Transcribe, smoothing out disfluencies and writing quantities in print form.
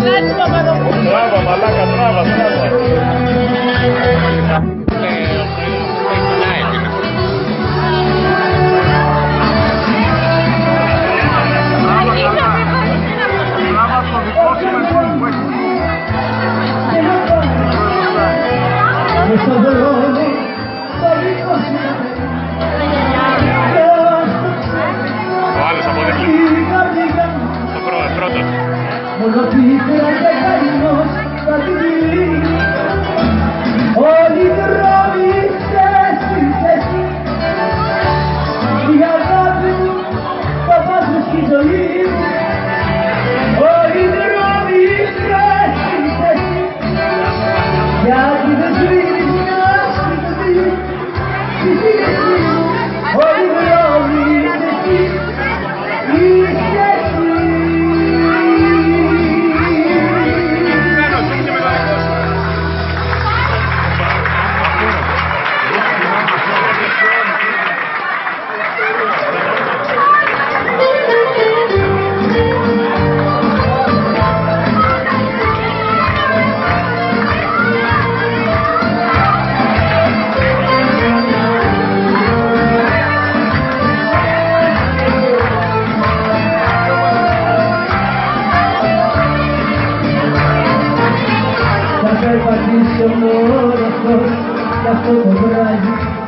Μπράβο, μαλάκα, μπράβο, μπράβο. Ο άλλος αποδείχθηκε. Το πρώτος. Όλοι οι δρόμοι ξέσπρισες η αγάπη μου θα πάσουν στη ζωή μου. Όλοι οι δρόμοι ξέσπρισες γιατί δεν σβήνεις μια στιγμή στη σύνδεση μου. Όλοι οι δρόμοι είσαι εσύ, είσαι εσύ. Θα περπατήσω μόνο κι αυτό το βράδυ